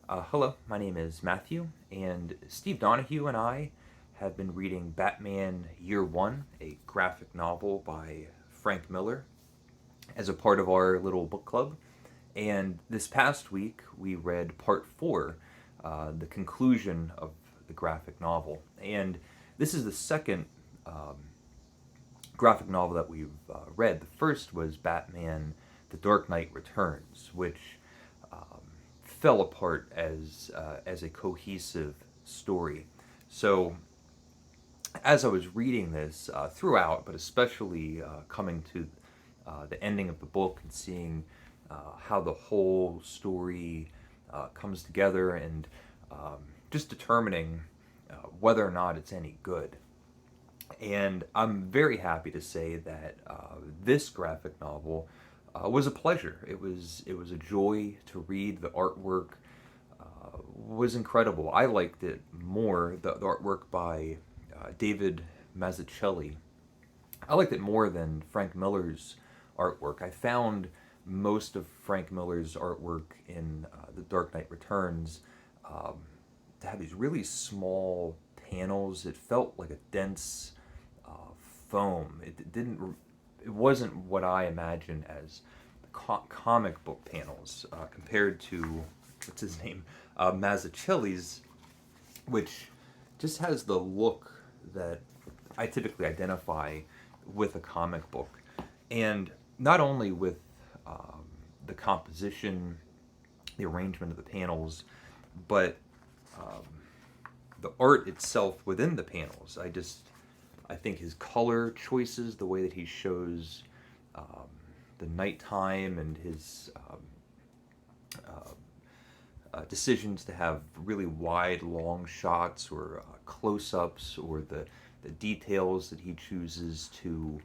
Hello, my name is Matthew, and Steve Donahue and I have been reading Batman Year One, a graphic novel by Frank Miller, as a part of our little book club. And this past week, we read part four, the conclusion of the graphic novel. And this is the second graphic novel that we've read. The first was Batman The Dark Knight Returns, which fell apart as a cohesive story. So as I was reading this throughout, but especially coming to the ending of the book and seeing how the whole story comes together and just determining whether or not it's any good. And I'm very happy to say that this graphic novel was a pleasure. It was a joy to read. The artwork was incredible. I liked it more, the artwork by David Mazzucchelli. I liked it more than Frank Miller's artwork. I found most of Frank Miller's artwork in The Dark Knight Returns um, to have these really small panels. It felt like a dense foam. It didn't. It wasn't what I imagined as comic book panels compared to what's his name, Mazzucchelli's, which just has the look that I typically identify with a comic book, and not only with um, the composition, the arrangement of the panels, but um, the art itself within the panels. I think his color choices, the way that he shows um, the nighttime, and his decisions to have really wide, long shots or close-ups, or the details that he chooses to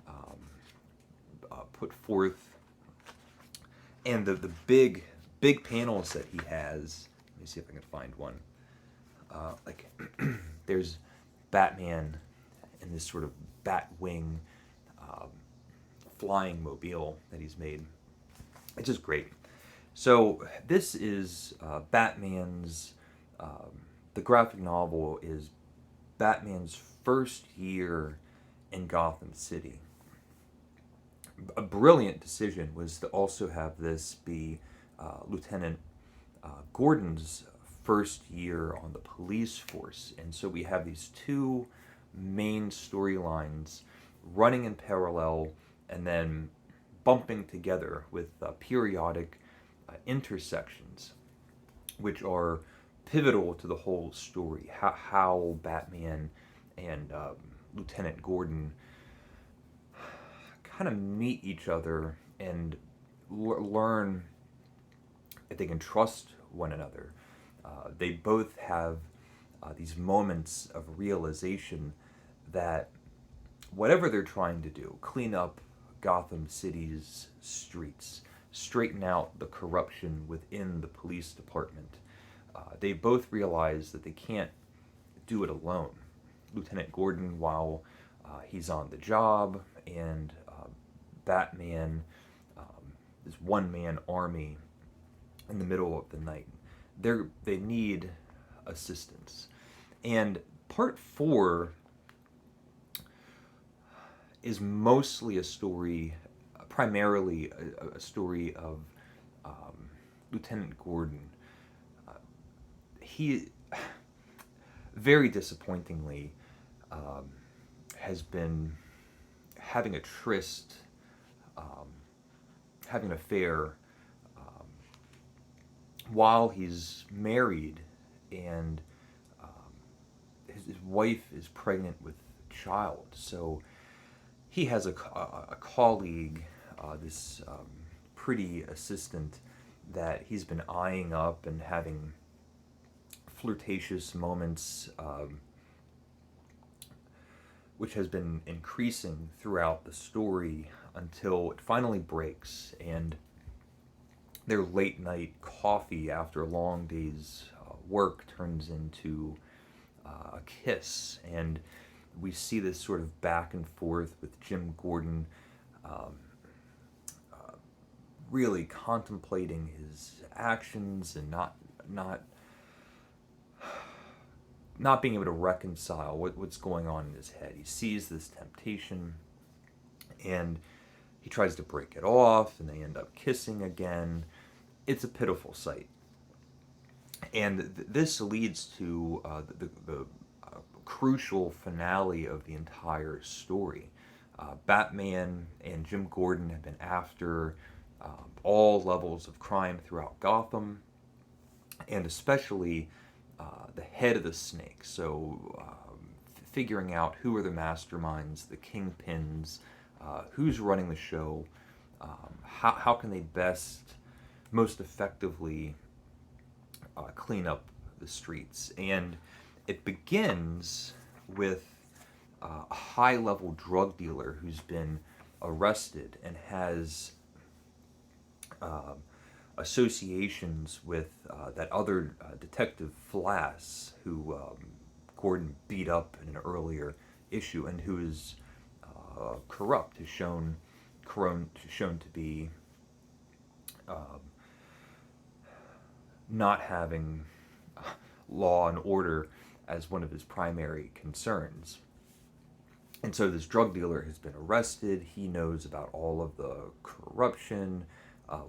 um, put forth, and the big panels that he has. Let me see if I can find one. Like there's Batman in this sort of bat wing um, flying mobile that he's made. It's just great. So this is Batman's. The graphic novel is Batman's first year in Gotham City. A brilliant decision was to also have this be Lieutenant Gordon's first year on the police force. And so we have these two main storylines running in parallel and then bumping together with periodic intersections, which are pivotal to the whole story. How Batman and Lieutenant Gordon kind of meet each other and learn if they can trust one another. They both have these moments of realization that whatever they're trying to do, clean up Gotham City's streets, straighten out the corruption within the police department, they both realize that they can't do it alone. Lieutenant Gordon, while he's on the job, and Batman, this one man army in the middle of the night. They need assistance. And part four is mostly a story, primarily a story of Lieutenant Gordon. He, very disappointingly, um, has been having a tryst, um, having an affair while he's married, and his wife is pregnant with a child. So he has a colleague, this pretty assistant that he's been eyeing up and having flirtatious moments, which has been increasing throughout the story until it finally breaks, and their late night coffee after a long day's work turns into a kiss. And we see this sort of back and forth with Jim Gordon um, really contemplating his actions and not not not being able to reconcile what's going on in his head. He sees this temptation, and he tries to break it off, and they end up kissing again. It's a pitiful sight. And this leads to the crucial finale of the entire story. Batman and Jim Gordon have been after all levels of crime throughout Gotham, and especially the head of the snake. So, figuring out who are the masterminds, the kingpins, who's running the show, how can they best, most effectively clean up the streets. And it begins with a high level drug dealer who's been arrested and has associations with that other detective Flass, who Gordon beat up in an earlier issue, and who is corrupt, is shown to be not having law and order as one of his primary concerns. And so this drug dealer has been arrested. He knows about all of the corruption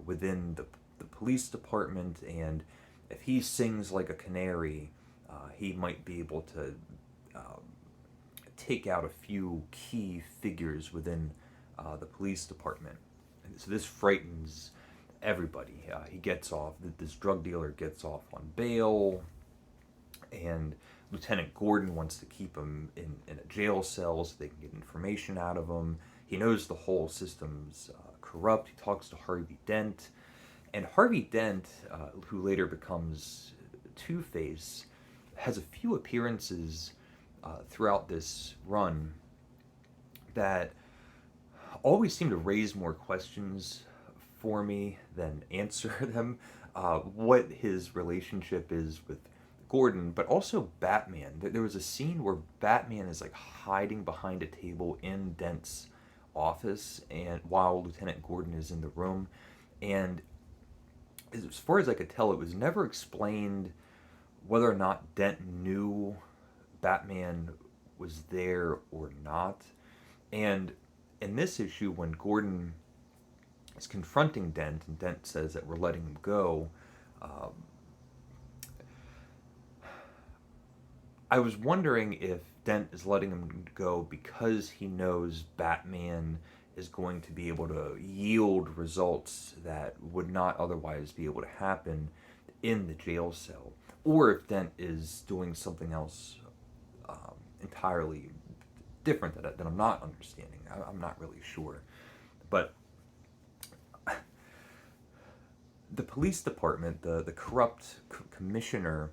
within the police department, and if he sings like a canary, he might be able to take out a few key figures within the police department. And so this frightens everybody. He gets off, this drug dealer gets off on bail, and Lieutenant Gordon wants to keep him in a jail cell so they can get information out of him. He knows the whole system's corrupt. He talks to Harvey Dent. And Harvey Dent, who later becomes Two-Face, has a few appearances throughout this run that always seem to raise more questions for me than answer them. What his relationship is with Gordon, but also Batman. There was a scene where Batman is like hiding behind a table in Dent's office, and while Lieutenant Gordon is in the room, and as far as I could tell, it was never explained whether or not Dent knew Batman was there or not. And in this issue, when Gordon is confronting Dent, and Dent says that we're letting him go, I was wondering if Dent is letting him go because he knows Batman is going to be able to yield results that would not otherwise be able to happen in the jail cell, or if Dent is doing something else entirely different that I'm not understanding. I'm not really sure. But the police department, the corrupt commissioner,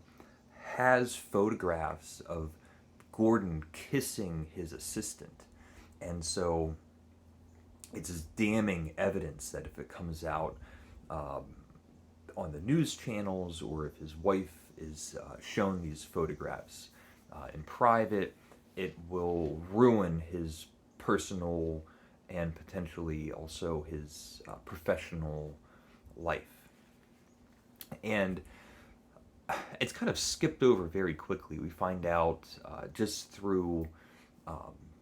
has photographs of Gordon kissing his assistant. And so it's as damning evidence that if it comes out on the news channels, or if his wife is shown these photographs in private, it will ruin his personal and potentially also his professional life. And it's kind of skipped over very quickly. We find out just through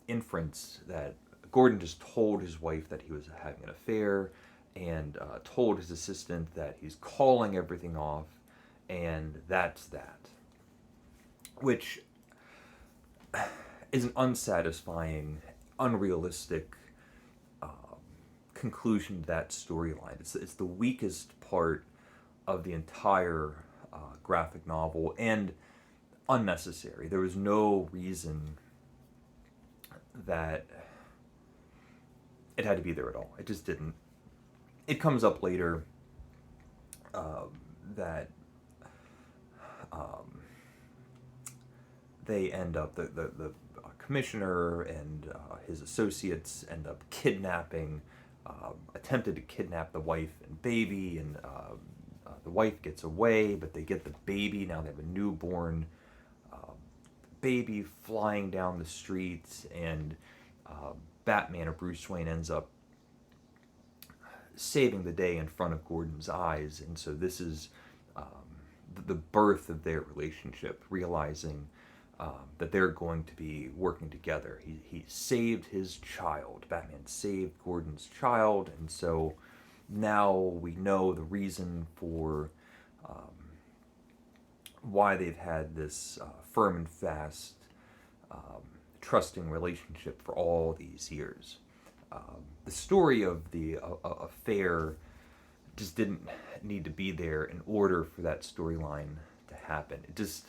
inference that Gordon just told his wife that he was having an affair, and told his assistant that he's calling everything off, and that's that. Which is an unsatisfying, unrealistic conclusion to that storyline. It's the weakest part of the entire graphic novel, and unnecessary. There was no reason that it had to be there at all. It just didn't. It comes up later that they end up, the commissioner and his associates end up kidnapping, attempted to kidnap the wife and baby, and the wife gets away, but they get the baby. Now they have a newborn baby flying down the streets, and Batman, or Bruce Wayne, ends up saving the day in front of Gordon's eyes. And so this is the birth of their relationship, realizing that they're going to be working together. He saved his child. Batman saved Gordon's child, and so now we know the reason for why they've had this firm and fast, trusting relationship for all these years. The story of the affair just didn't need to be there in order for that storyline to happen. It just,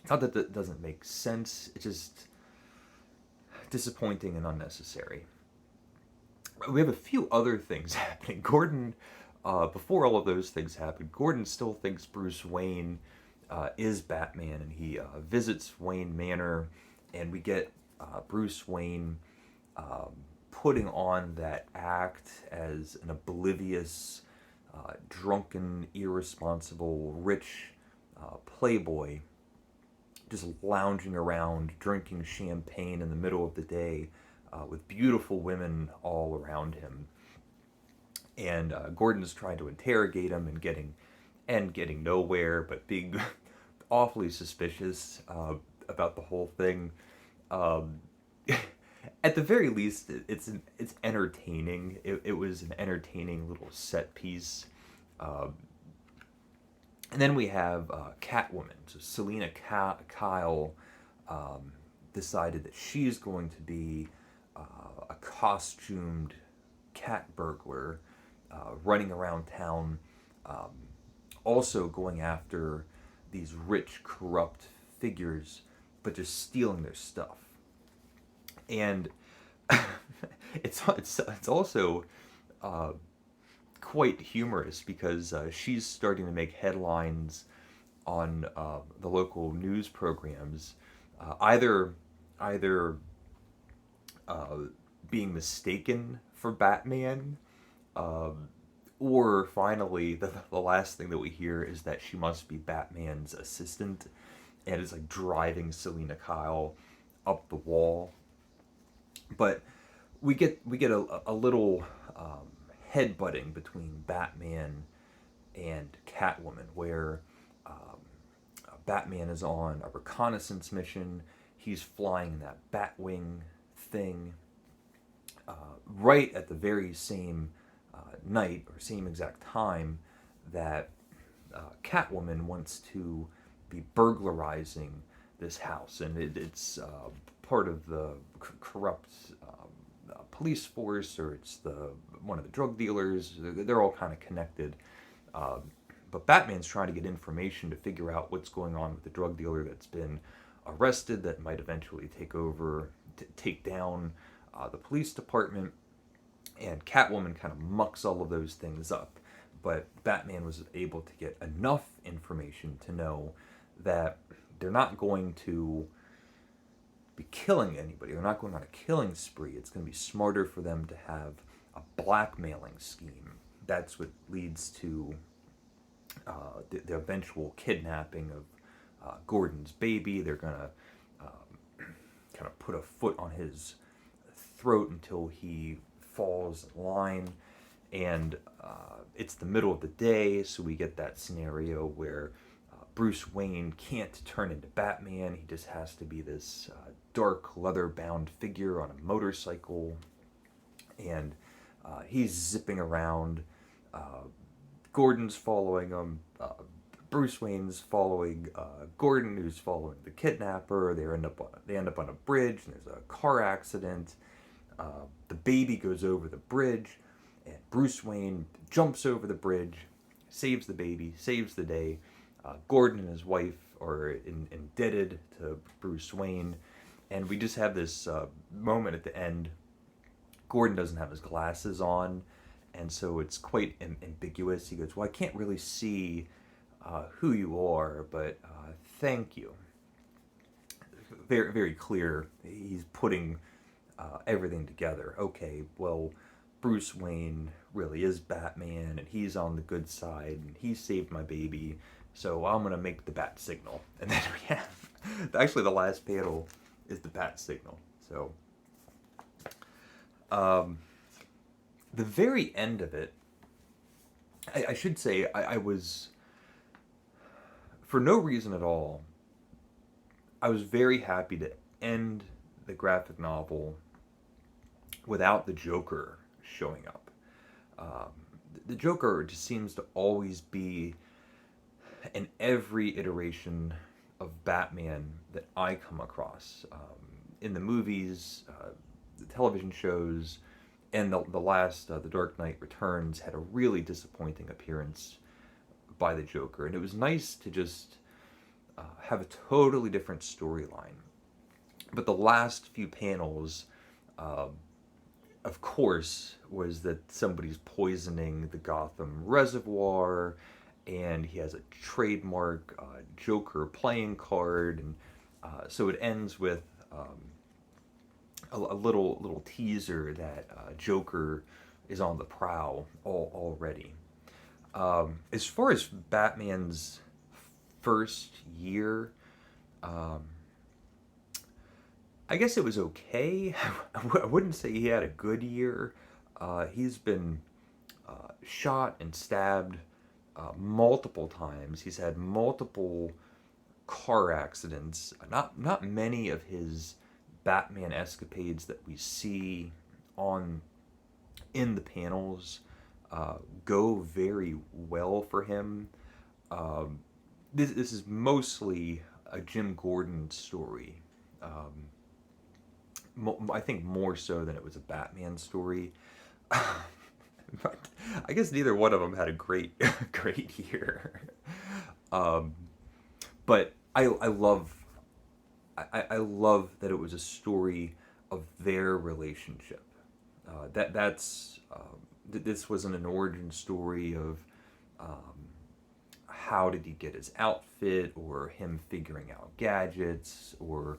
it's not that that doesn't make sense, it's just disappointing and unnecessary. We have a few other things happening. Gordon, before all of those things happen, Gordon still thinks Bruce Wayne is Batman, and he visits Wayne Manor, and we get Bruce Wayne putting on that act as an oblivious, drunken, irresponsible, rich playboy, just lounging around, drinking champagne in the middle of the day, with beautiful women all around him. And Gordon's trying to interrogate him and getting nowhere, but being awfully suspicious about the whole thing. At the very least, it's entertaining. It was an entertaining little set piece. And then we have Catwoman. So Selina Kyle decided that she's going to be a costumed cat burglar running around town, also going after these rich, corrupt figures, but just stealing their stuff. And it's also quite humorous because she's starting to make headlines on the local news programs, either being mistaken for Batman, or finally the last thing that we hear is that she must be Batman's assistant, and is like driving Selina Kyle up the wall. But we get a little headbutting between Batman and Catwoman, where Batman is on a reconnaissance mission. He's flying that Batwing thing right at the very same night or same exact time that Catwoman wants to be burglarizing this house, and it's part of the corrupt police force, or it's one of the drug dealers. They're all kind of connected. But Batman's trying to get information to figure out what's going on with the drug dealer that's been arrested, that might eventually take down the police department. And Catwoman kind of mucks all of those things up. But Batman was able to get enough information to know that they're not going to be killing anybody. They're not going on a killing spree. It's going to be smarter for them to have a blackmailing scheme. That's what leads to the eventual kidnapping of Gordon's baby. They're going to kind of put a foot on his throat until he falls in line. And it's the middle of the day, so we get that scenario where Bruce Wayne can't turn into Batman. He just has to be this dark, leather-bound figure on a motorcycle. And he's zipping around. Gordon's following him. Bruce Wayne's following Gordon, who's following the kidnapper. They end up on a bridge, and there's a car accident. The baby goes over the bridge, and Bruce Wayne jumps over the bridge, saves the baby, saves the day. Gordon and his wife are indebted to Bruce Wayne, and we just have this moment at the end. Gordon doesn't have his glasses on, and so it's quite ambiguous. He goes, "Well, I can't really see who you are, but thank you." Very, very clear. He's putting everything together. Okay, well, Bruce Wayne really is Batman, and he's on the good side, and he saved my baby, so I'm gonna make the bat signal. And then we have, actually the last panel is the bat signal. So the very end of it, I should say, I was for no reason at all, I was very happy to end the graphic novel without the Joker showing up. Um, the Joker just seems to always be in every iteration of Batman that I come across. In the movies, the television shows, and the last, The Dark Knight Returns, had a really disappointing appearance by the Joker. And it was nice to just have a totally different storyline. But the last few panels, uh, of course, was that somebody's poisoning the Gotham Reservoir, and he has a trademark Joker playing card, and so it ends with a little teaser that Joker is on the prowl already. As far as Batman's first year, um, I guess it was okay. I wouldn't say he had a good year. He's been shot and stabbed multiple times. He's had multiple car accidents. Not many of his Batman escapades that we see on in the panels go very well for him. Um, this is mostly a Jim Gordon story. I think more so than it was a Batman story. But I guess neither one of them had a great great year. Um, but I love I love that it was a story of their relationship. This wasn't an origin story of how did he get his outfit, or him figuring out gadgets, or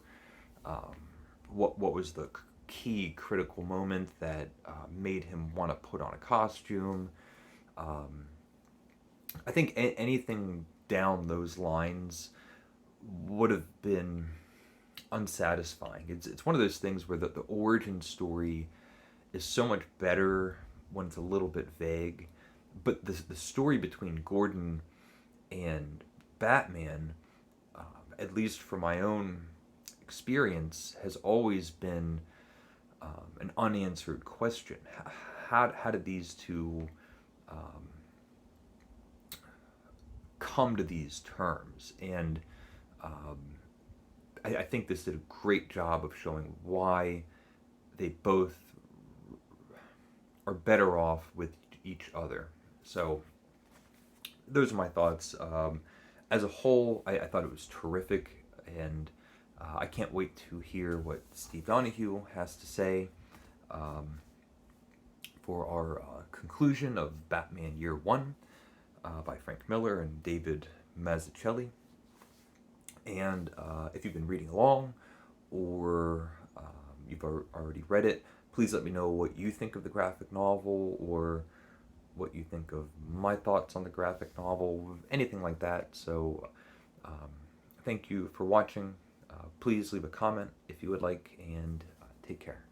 um, what was the key critical moment that made him want to put on a costume. Um, I think anything down those lines would have been unsatisfying. It's one of those things where the origin story is so much better when it's a little bit vague, but the story between Gordon and Batman, at least from my own experience, has always been an unanswered question. How did these two um, come to these terms? And um, I think this did a great job of showing why they both are better off with each other. So those are my thoughts. As a whole, I thought it was terrific, and I can't wait to hear what Steve Donahue has to say um, for our conclusion of Batman Year One by Frank Miller and David Mazzucchelli. And if you've been reading along, or you've already read it, please let me know what you think of the graphic novel, or what you think of my thoughts on the graphic novel, anything like that. So thank you for watching. Please leave a comment if you would like, and take care.